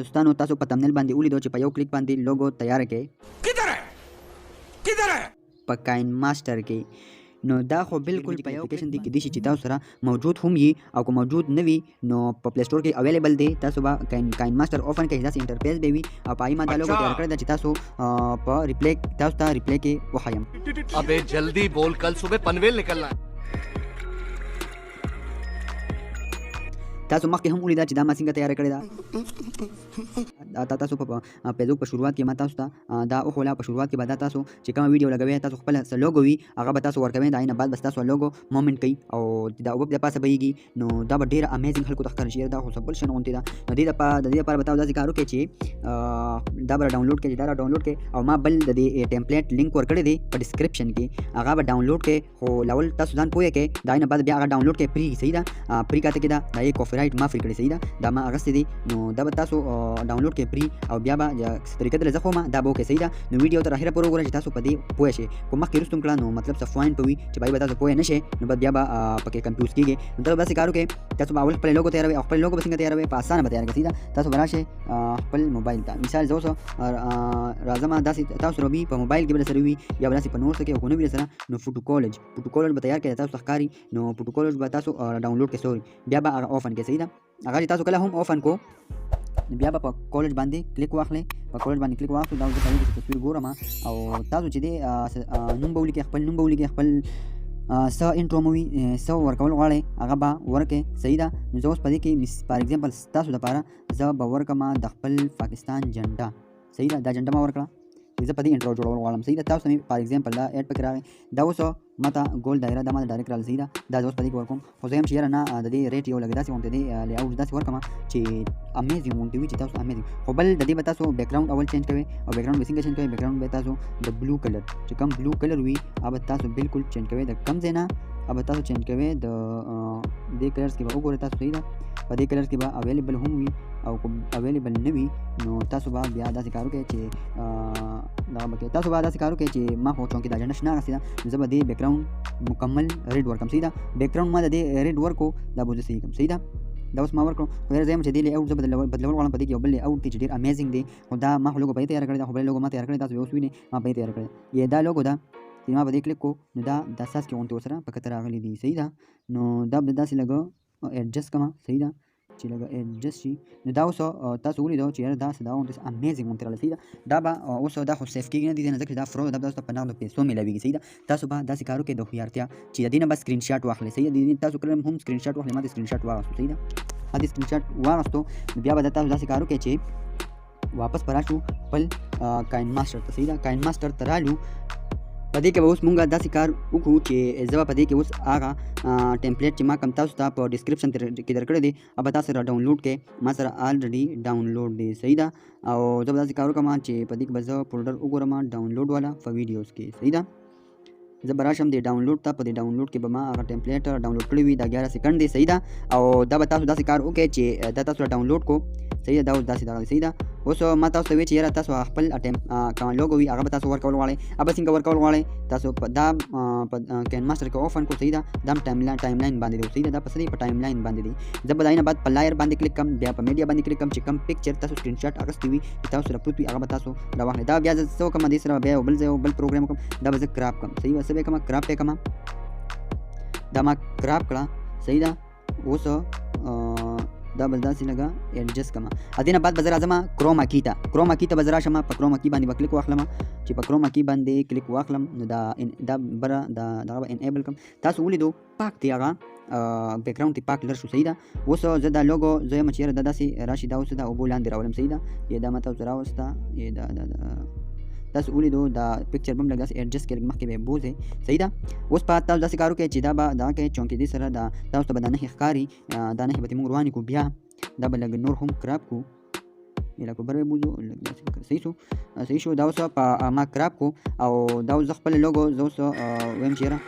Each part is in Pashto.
دوستانو تاسو په تمنیل باندې ولیدو چې په یو کلیک باندې لوګو تیار کړئ په کاین ماستر کې. نو دا خو بالکل په یو اپلیکیشن دی کې دي چې تاسو سره موجود هم یي او که موجود نه وي نو په پلی سٹور کې اویلیبل دی. تاسو به کاین ماستر اوپن کړئ، داسې انټرفیس به وي او پای ما دا لوګو تیار کړی دا چې تاسو په ریپلی تاسو ته ریپلی کې وښایم. ابے جلدی بول، کل صبح پنویل نکلنا. تاسو مخکې هم ولیدا چې دا ما څنګه تیار کړی دا تاسو په فیسبوک په شروعات کې ما تاسو ته دا وښوله. په شروعات کې به دا تاسو چې کومه ویډیو لګوئ تاسو خپل څه لوګو وي هغه به تاسو ورکوئ، د هغې نه بعد بس تاسو لوګو مومنټ کوي او دا اوبه د پاسه بهیږي. نو دا به ډېره امیزنګ خلکو ته ښکاره شي. دا خو څه بل شی غوندې ده. نو د دې لپاره به تاسو داسې کار وکړئ چې دا به ډاونلوډ کړئ. دا را ډاونلوډ کړئ او ما بل د دې ټمپلیټ لینک ورکړی دی په ډسکرپشن کې، هغه به ډاونلوډ کړئ. خو لاول تاسو ځان پوه کړئ، د هغې نه بعد بیا هغه ډاونلوډ کړئ فری. صحیح ده، فری کاته کې ده دا یې کاپي رایټ ما فری کړی. صحیح ده، دا ما اغستې دي. نو دا به تاسو ډاونلوډ کړئ فری او بیا به طریقه دله زه خو ما دا به وکړئ. صحیح ده، نو ویډیو تر اخره پورې وګورئ چې تاسو په دې پوه شئ. کو مخکې وروسته کړه نو مطلب څه پوینټ به وي چې بای به تاسو پوه نه شئ، نو بیا به پکې کنفیوز کېږئ. نو تاسو داسې کار وکړئ، تاسو به اول خپل لوګو تیاروئ او خپل لوګو به څنګه تیاروئ په اسانه به تیار کړئ. صحیح ده، تاسو به راشئ خپل موبایل ته. مثال زه اوس راځم داسې تاسو سره وي په موبایل کې به درسره وي یا به داسې په نور څه کې او که نه وي درسره نو فوټو کالج به تیار کړئ. تاسو ته ښکاري نو فوټو کالج به تاسو ډاونلوډ کړئ. سوري بیا به هغه اوپن کړئ. صحیح ده، هغه چې تاسو کله هم اوپن کو بیا به په کالج باندې کلیک واخلئ. په کالج باندې کلیک واخلو دا زه تاسو تصویر ګورم او تاسو چې دی نوم به ولیکئ، خپل نوم به ولیکئ، خپل څه انټرو مو وي څه ورکول غواړئ هغه به ورکړئ. صحیح ده، نو زه اوس په دې کې فار ایګزامپل ستاسو دپاره زه به ورکړم د خپل پاکستان جنډه. صحیح ده، دا جنډه ما ورکړه، زه په دې انټرو جوړول غواړم. صحیح ده، تاسو مې فار ایګزامپل دا ایډ پکې راغی، دا اوس ماته ګول دایره دا ماته ډایرکټ راغله. صحیح ده، دا زه اوس په دې کې ورکوم. خو زه یم چې یاره نه د دې ریټ یو لږ داسې غوندې دی لیاوټ داسې ورکړم چې امیزنګ غوندې وي چې تاسو امیزنګ. خو بل د دې به تاسو بیکګراوند اول چینج کوئ او بیکګراوند به څنګه چینج کوئ؟ بیکګراوند به تاسو د بلو کلر چې کوم بلو کلر وي هغه به تاسو بالکل چینج کوئ. د کوم ځای نه هغه به تاسو چینج کوئ د دې کلرز کې به وګورئ تاسو. صحیح ده، په دې کلرز کې به اویلیبل هم وي او که اویلیبل نه وي نو تاسو به بیا داسې کار وکړئ چې تاسو به داسې کار وکړئ چې ما خو چونکې دا جنډه شنه اخیستې ده نو زه به دې بیکګراوند مکمل ریډ ورکړم. صحیح ده، بیکګراوند ما د دې ریډ ورکو دا به زه صحیح کړم. صحیح ده، دا اوس ما ورکړو. خو یاره زه یم چې دې لیاوټ زه بدلول غواړم. په دې کې یو بل لیاوټ دی چې ډېر امیزنګ دی، خو دا ما خو لوګو په دې تیار کړی دا، خو بل لوګو ما تیار کړی تاسو به اوس وینئ ما په دې تیار کړی. یا دا لوګو ده چې ما په دې کلیک کو نو دا ساس کې غوندې ورسره په کتر راغلي دي. صحیح ده، نو دا به داسې لږه ایډجسټ کړم. صحیح ده، چې لږه ایډجسټ شي نو دا اوس تاسو ولیدو چې یاره داسې دا غوندې امیزنګ غوندې راغلی. صحیح ده، دا به اوس دا خو سیف کېږي نه دي ځکه چې دا فرو دا به تاسو په نغدو پیسو میلاویږي. صحیح ده، تاسو به داسې کار وکړئ د هوښیارتیا چې د دې نه به سکرین شاټ واخلئ. صحیح ده، تاسو کله هم سکرین شاټ واخلئ. ما د سکرین شاټ واخیستو. صحیح ده، ما د سکرین شاټ واخیستو نو بیا به تاسو داسې کار وکړئ چې واپس به راشو خپل کاین ماسټر ته. صحیح ده، کاین ماسټر ته رالو. په دې کې به اوس مونږ داسې کار وکړو چې زه به په دې کې اوس هغه ټمپلیټ چې ما کوم تاسو ته په ډسکرپشن کې درکړی دی هغه به تاسو را ډاونلوډ کړئ. ما سره الریډي ډاونلوډ دی. صحیح ده، او زه به داسې کار وکړم چې په دې کې به زه فولډر وګورم ډاونلوډ والا په ویډیوز کې. صحیح ده، زه به راشم د ډاونلوډ ته. په دې ډاونلوډ کې به ما هغه ټمپلیټ ډاونلوډ کړی وي، دا 11 سیکنډ دی. صحیح ده، او دا به تاسو داسې کار وکړئ چې دا تاسو ډاونلوډ کو. صحیح ده، دا اوس داسې راغلی. صحیح ده، اوس ما تاسو ته وی چې یاره تاسو خپل کوم لوګو وي هغه به تاسو ورکول غواړئ. هغه څنګه ورکول غواړئ؟ تاسو په دا په کاین ماسټر کې اوپن کو. صحیح ده، دا ټایم لاین باندې دی. صحیح ده، دا په څه دی؟ په ټایم لاین باندې دی. زه به د هغې نه بعد په لایر باندې کلیک کړم، بیا په میډیا باندې کلیک کړم چې کوم پکچر تاسو سکرین شاټ اخیستی وي چې تاسو سره پروت وي هغه به تاسو راواخلئ. دا بیا زه څه وکړم دې سره بیا یو بل ځای یو بل پروګرام وکړم، دا به زه کراپ کړم. صحیح ده، څه به یې کړم؟ کراپ یې کړم. دا ما کراپ کړه. صحیح ده، اوس دا به داسې لږه ایډجسټ کړم. د دې نه بعد به زه راځم کروما کی ته. کروما کی ته به زه راشم، په کروما کی باندې به کلیک واخلم. چې په کروما کی باندې کلیک واخلم نو دا بره دغه به انیبل کړم. تاسو ولیدو پاک دی هغه بیکګراوند تی پاک لر شو. صحیح ده، اوس زه دا لوګو زه یم چې یاره دا داسې راشي، دا اوس دا اوبو لاندې راولم. صحیح ده، یا دا ما تاسو راوسته تاسو ولیدو دا پکچر به هم لږ داسې ایډجسټ کړئ، مخکې به یې بوځئ. صحیح ده، اوس په تاسو داسې کار وکړئ چې دا به دغه کوئ چونکې دې سره دا تاسو ته به دا نښې ښکاري. دا نښې به ترې مونږ روانې کړو، بیا دا به لږ نور هم کراپ کړو. لکه بر به بوځو لږ داسې صحیح شو. دا اوس په ما کراپ کړو او دا اوس زه خپل لوګو زه اوس وایم چې یاره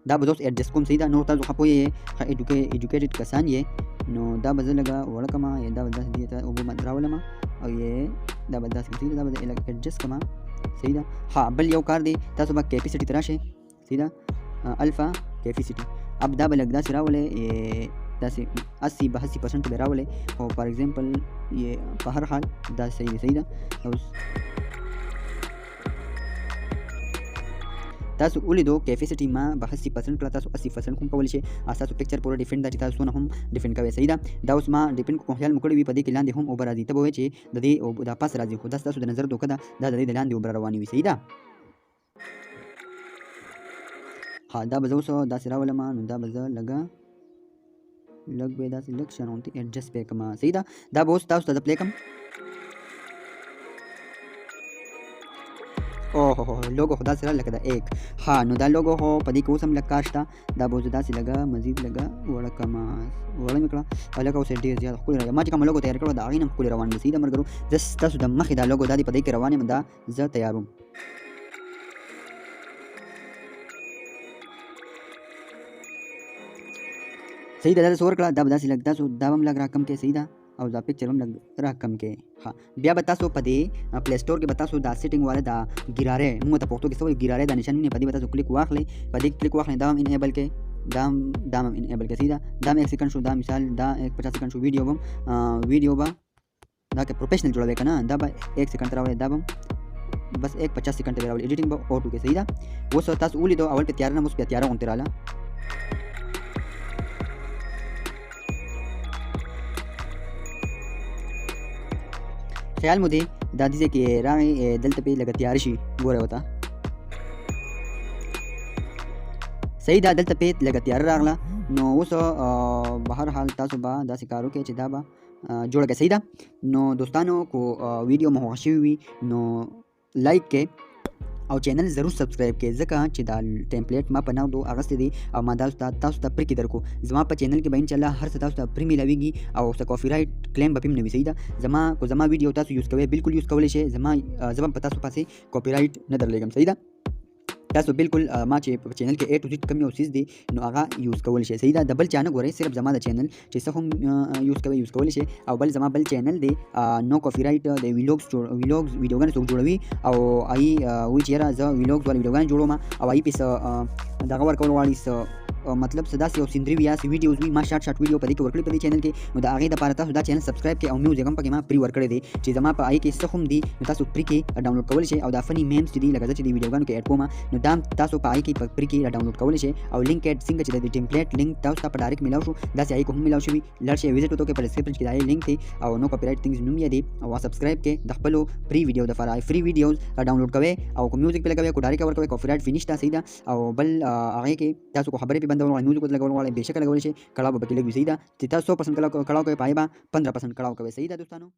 دا به زه اوس ایډجسټ کوم. صحیح ده، نور تاسو ښه پوه یې، ښه ایډوکیټډ کسان یې، نو دا به زه لږه وړه کړم یا دا به داسې دې ته اوبه باندې راولم او یې دا به داسې. صحیح ده، دا به لږ ایډجسټ کړم. صحیح ده، ها بل یو کار دی، تاسو به کیپیسټي ته راشئ. صحیح ده، الفا کیپیسټي اب دا به لږ داسې راولئ داسې 80-82% به راولئ او فار ایگزامپل یې په هر حال دا صحیح دی. صحیح ده. اوس تاسو ولیدو کیپیسټي ما به 80% کړه، تاسو 80% هم کولی شئ. تاسو پکچر پوره ډیفرنٹ ده چې تاسو څونه هم ډیفرنٹ کوئ. صحیح ده. دا اوس ما ډیفرنٹ کوم خیال مو کړی وي په دې کې لاندې هم اوبه راځي، ته به وایې چې د دې دا پاس راځي، خو دا ستاسو د نظر دوکه ده، دا د دې د لاندې اوبه روانې وي. صحیح ده. ها دا به زه اوس داسې راولم، نو دا به زه لږ به یې داسې لږ شانتې ایډجسټ پې کړم. صحیح ده. دا به اوس تاسو ته زه پلی کړم. اوه لوګو خو داسې راغله لکه د ایک. ها نو دا لوګو خو په دې کې اوس هم لږ کار شته. دا به زه داسې لږه مزید لږه وړه کړمه، وړه مې کړه او لږه اوس ډېر زیات ښکلې راځي. ما چې کوم لوګو تیار کړی و د هغې نه هم ښکلې روان دی. صحیح ده ملګرو. زه ستاسو د مخې دا لوګو دا دی په دې کې روان یم، دا زه تیار وم. صحیح ده. دا داسې ورکړه، دا به داسې لږ تاسو دا به هم لږ راکم کې. صحیح ده. او دا پکچر هم لږ راکم کې. ها بیا به تاسو په دې پلی سټور کې به تاسو دا سیټینګ والا دا ګیرارې، موږ ته پښتو کې څه وایي ګیرارې، دا نشان وینئ، په دې به تاسو کلیک واخلئ. په دې کلیک واخلئ، دا هم انیبل کې، دا هم انیبل کې. صحیح ده. دا هم 1 سیکنډ شو، دا مثال دا 50 سیکنډ شو. ویډیو به دا که پروفیشنل جوړوي که نه، دا به 1 سیکنډ ته راولئ، دا به بس 1-50 سیکنډ ته راولئ. ایډیټینګ به اوټو کې. صحیح ده. اوس تاسو ولیدو اول په تیاره نه، اوس بیا تیاره غوندې راغله. خیال مو دی دا دې ځای کې راغی، دلته پې لږه تیاره شي، ګورئ ورته. صحیح ده. دلته پې لږه تیاره راغله. نو اوس به هر حال تاسو به داسې کار وکړئ چې دا به جوړه کړئ. صحیح ده. نو دوستانو کو ویډیو مو خوښ شوي وي نو لایک کې او چینل ضرور سبسکرایب کړئ، ځکه چې دا ټیمپلیټ ما په نغدو اخیستی دی او ما دا تاسو ته پرې کې درکو. زما په چینل کې به انشاءالله هر څه تاسو ته پرې میلاویږي او څه کاپي رایټ کلیم به پې هم نه وي. صحیح ده. زما ویډیو تاسو یوز کوئ، بالکل یوز کولی شئ. زه به په تاسو پسې کاپي رایټ نه درلېږم. صحیح ده. تاسو بالکل ما چې په چینل کې A to Z کوم یو څیز دی نو هغه یوز کولی شئ. صحیح ده. د بل چا نه ګورئ، صرف زما د چینل چې څه هم یوز کولی شئ. او زما بل چینل دی نو کاپي رایټ د ویلوګز ویډیوګانې څوک جوړوي او هغې وایي چې یاره زه ویلوګز والا ویډیوګانې جوړوم او هغې پې څه دغه ورکول غواړي، څه مطلب څه داسې یو سیندري وي یا څه ویډیوز وي، ما شارټ ویډیو په دې کې ورکړي په دې چینل کې. نو د هغې دپاره تاسو دا چینل سبسکرایب کړئ او میوزیک هم پکې ما پرې ورکړی دی چې زما په هغې کې څه هم دي نو تاسو پرې کې ډاونلوډ کولی شئ. او دا فني میمز چې دي لکه زه چې د ویډیوګانو کې ایډ کوم نو دا هم تاسو په هغې کې پرې کې ډاونلوډ کولی شئ. او لینک ایډ څنګه چې د ټیمپلیټ لینک تاسو ته په ډایرکټ میلاو شو، داسې هغې کو هم میلاو شوي. لاړ شئ وزټ وکړئ په ډسکرپشن کې د هغې لینک دی او نو کاپي رایټ تھنګز نوم یې دی. او سبسکرایب کړئ د خپلو فری ویډیو دپاره. فری ویډیوز ډاونلوډ کوئ او کو میوزیک پې لګوئ، کو ډایرکټ ورکوئ، کاپي رایټ فینیش ده. صحیح ده. او بل هغې کې تاسو کو خبرې پې بندول غواړئ، میوزیک ورته لګول غواړئ، بېشکه لګولی شئ. کړاو به پکې لږ وي. صحیح ده. چې تاسو 100% کړاو کوئ، په هغې به 15% کړاو کوئ. صحیح ده دوستانو.